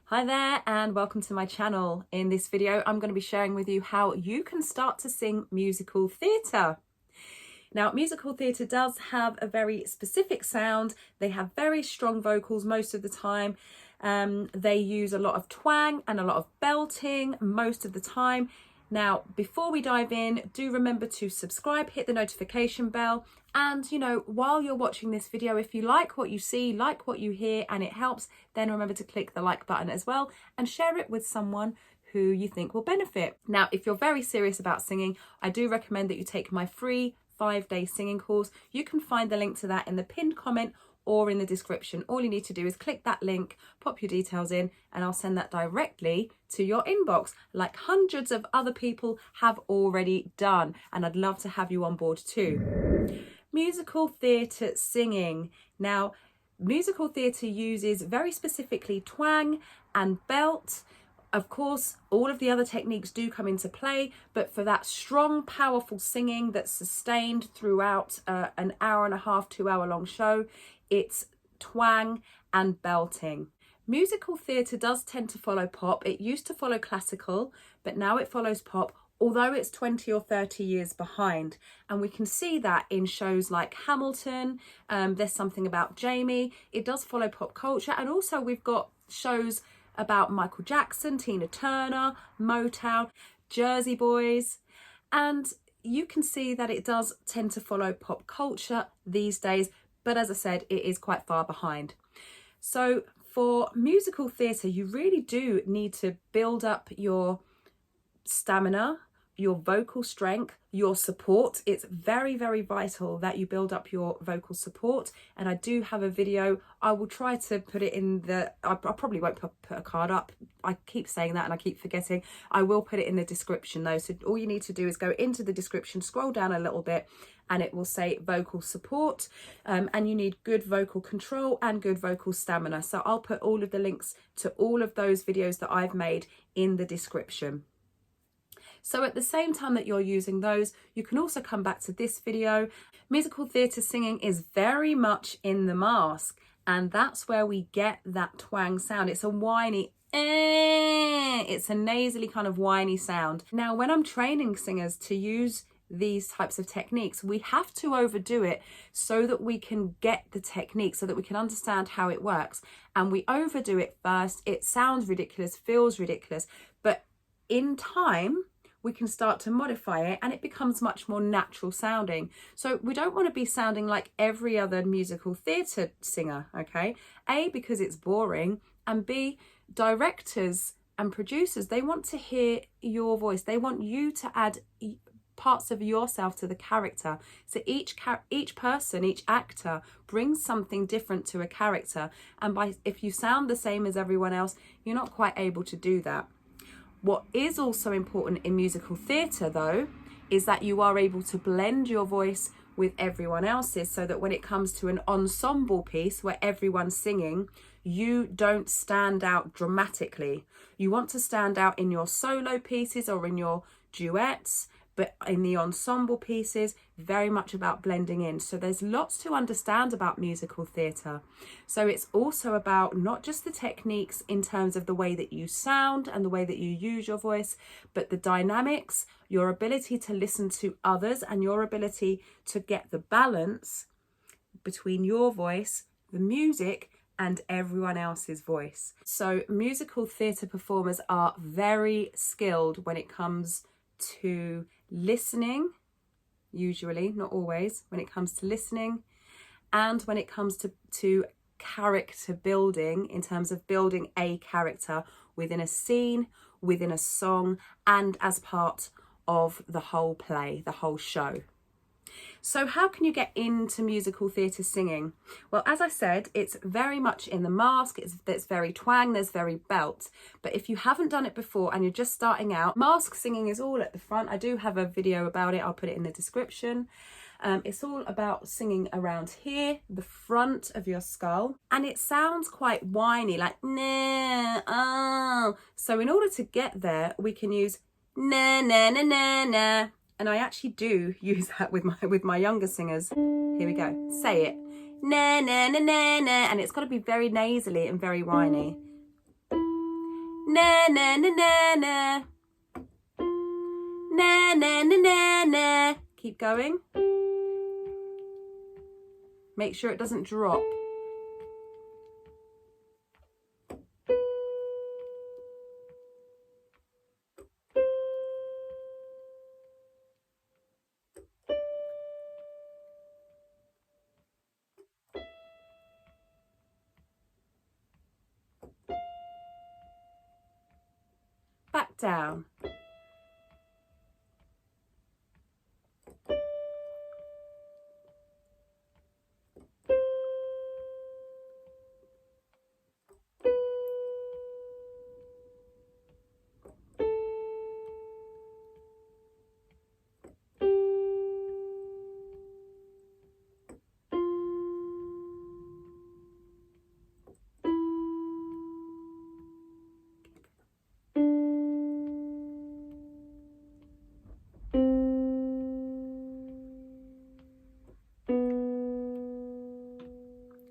Hi there and welcome to my channel. In this video I'm going to be sharing with you how you can start to sing musical theatre. Now, musical theatre does have a very specific sound. They have very strong vocals most of the time. They use a lot of twang and a lot of belting most of the time. Now, before we dive in, do remember to subscribe, hit the notification bell, and while you're watching this video, if you like what you see, like what you hear, and it helps, then remember to click the like button as well and share it with someone who you think will benefit. Now, if you're very serious about singing, I do recommend that you take my free 5-day singing course. You can find the link to that in the pinned comment or in the description. All you need to do is click that link, pop your details in, and I'll send that directly to your inbox, like hundreds of other people have already done. And I'd love to have you on board too. Musical theatre singing. Now, musical theatre uses very specifically twang and belt. Of course, all of the other techniques do come into play, but for that strong, powerful singing that's sustained throughout an hour and a half, 2 hour long show, it's twang and belting. Musical theatre does tend to follow pop. It used to follow classical, but now it follows pop, although it's 20 or 30 years behind. And we can see that in shows like Hamilton. There's Something About Jamie. It does follow pop culture. And also we've got shows about Michael Jackson, Tina Turner, Motown, Jersey Boys, and you can see that it does tend to follow pop culture these days, but as I said, it is quite far behind. So for musical theatre, you really do need to build up your stamina, your vocal strength, your support. It's very, very vital that you build up your vocal support. And I do have a video. I will try to put it in I probably won't put a card up. I keep saying that and I keep forgetting. I will put it in the description though. So all you need to do is go into the description, scroll down a little bit, and it will say vocal support. And you need good vocal control and good vocal stamina. So I'll put all of the links to all of those videos that I've made in the description. So at the same time that you're using those, you can also come back to this video. Musical theatre singing is very much in the mask, and that's where we get that twang sound. It's a whiny, it's a nasally kind of whiny sound. Now, when I'm training singers to use these types of techniques, we have to overdo it so that we can get the technique, so that we can understand how it works. And we overdo it first. It sounds ridiculous, feels ridiculous, but in time, we can start to modify it and it becomes much more natural sounding. So we don't want to be sounding like every other musical theatre singer, okay? A, because it's boring, and B, directors and producers, they want to hear your voice. They want you to add parts of yourself to the character. So each person, each actor brings something different to a character. And if you sound the same as everyone else, you're not quite able to do that. What is also important in musical theatre though, is that you are able to blend your voice with everyone else's, so that when it comes to an ensemble piece where everyone's singing, you don't stand out dramatically. You want to stand out in your solo pieces or in your duets, but in the ensemble pieces, very much about blending in. So there's lots to understand about musical theatre. So it's also about not just the techniques in terms of the way that you sound and the way that you use your voice, but the dynamics, your ability to listen to others, and your ability to get the balance between your voice, the music, and everyone else's voice. So musical theatre performers are very skilled when it comes to listening, usually, not always, when it comes to listening, and when it comes to character building, in terms of building a character within a scene, within a song, and as part of the whole play, the whole show. So how can you get into musical theatre singing? Well, as I said, it's very much in the mask, it's very twang, there's very belt. But if you haven't done it before and you're just starting out, mask singing is all at the front. I do have a video about it, I'll put it in the description. It's all about singing around here, the front of your skull, and it sounds quite whiny, like nah, oh. So in order to get there, we can use na na na na na. And I actually do use that with my younger singers. Here we go. Say it. Na na na na na. And it's got to be very nasally and very whiny. Na na na na na. Na na na na na. Keep going. Make sure it doesn't drop. Back down.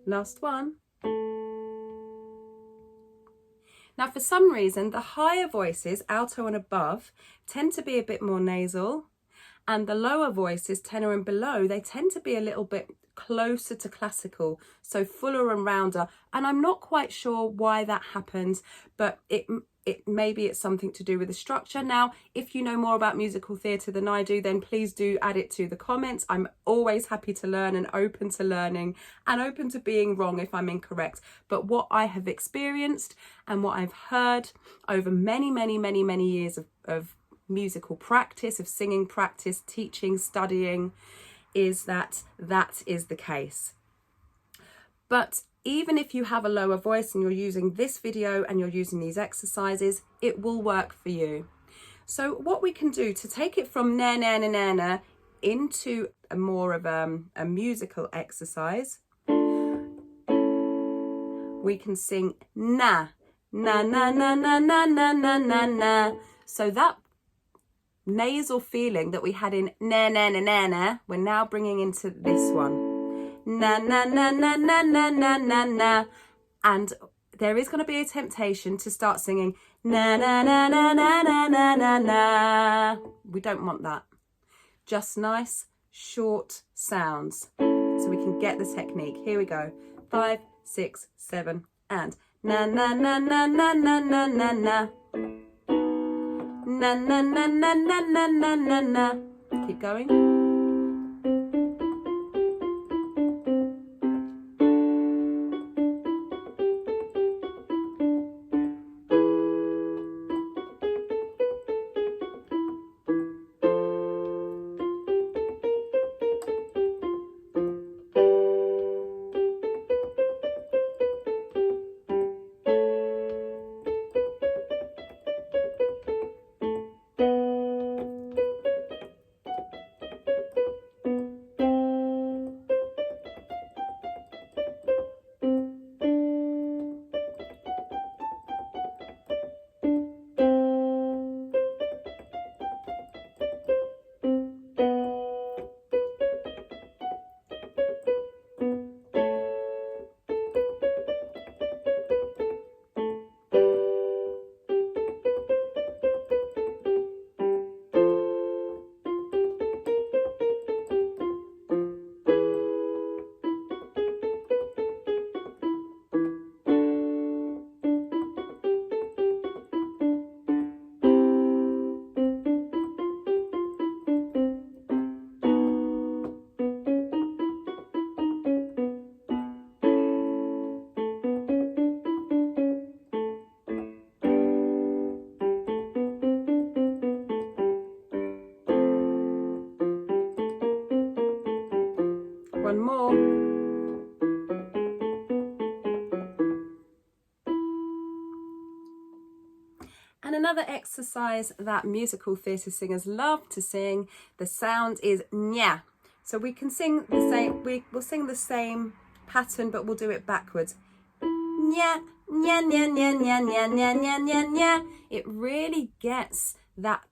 Last one. Now, for some reason, the higher voices, alto and above, tend to be a bit more nasal, and the lower voices, tenor and below, they tend to be a little bit closer to classical, so fuller and rounder. And I'm not quite sure why that happens, but it maybe it's something to do with the structure. Now, if you know more about musical theatre than I do, then please do add it to the comments. I'm always happy to learn and open to learning and open to being wrong if I'm incorrect. But what I have experienced and what I've heard over many years of musical practice, of singing practice, teaching, studying, is that that is the case. But even if you have a lower voice and you're using this video and you're using these exercises, it will work for you. So what we can do to take it from na na na na na into a more of a musical exercise, we can sing na na na na na na na na na na. So that nasal feeling that we had in na na na na na, we're now bringing into this one. Na na na na na na na na na. And there is going to be a temptation to start singing na na na na na na na na na. We don't want that. Just nice short sounds so we can get the technique. Here we go. 5, 6, 7 and na na na na na na na na na. Na na na na na na na na na. Keep going. One more. And another exercise that musical theatre singers love to sing, the sound is Nyah. So we can sing the same, we'll sing the same pattern, but we'll do it backwards. Nyah, nyah, nyah, nyah, nyah, nyah, nyah, nyah, nyah, nyah. It really gets that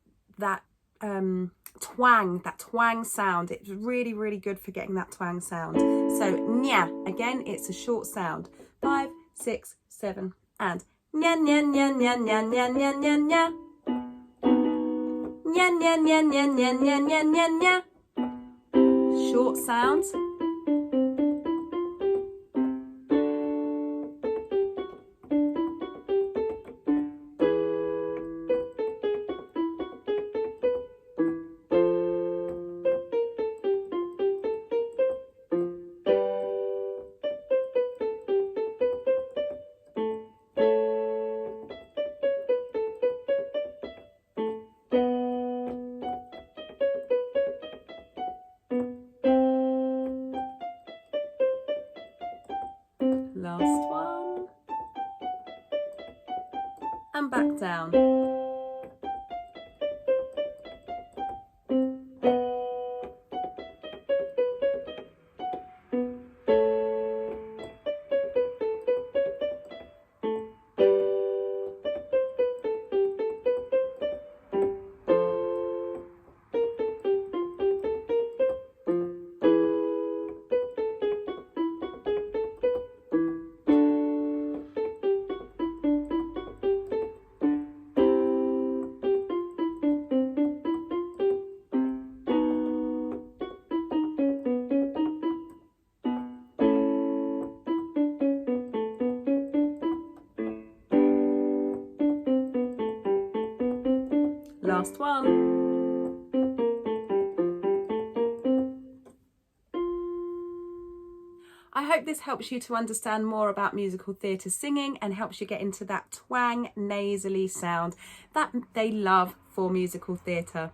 twang sound. It's really good for getting that twang sound. So Nyah, again, it's a short sound. 5, 6, 7 and Nyah, nyah, nyah, nyah, nyah, nyah, nyah, nyah, nyah. Nyah, nyah, nyah, nyah, nyah, nyah, nyah, nyah, nyah. Short sounds. Last one. And back down. Last one. I hope this helps you to understand more about musical theatre singing and helps you get into that twang, nasally sound that they love for musical theatre.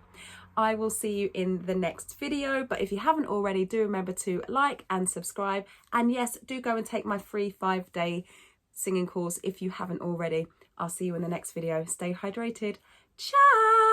I will see you in the next video, but if you haven't already, do remember to like and subscribe. And yes, do go and take my free 5-day singing course if you haven't already. I'll see you in the next video. Stay hydrated. Ciao!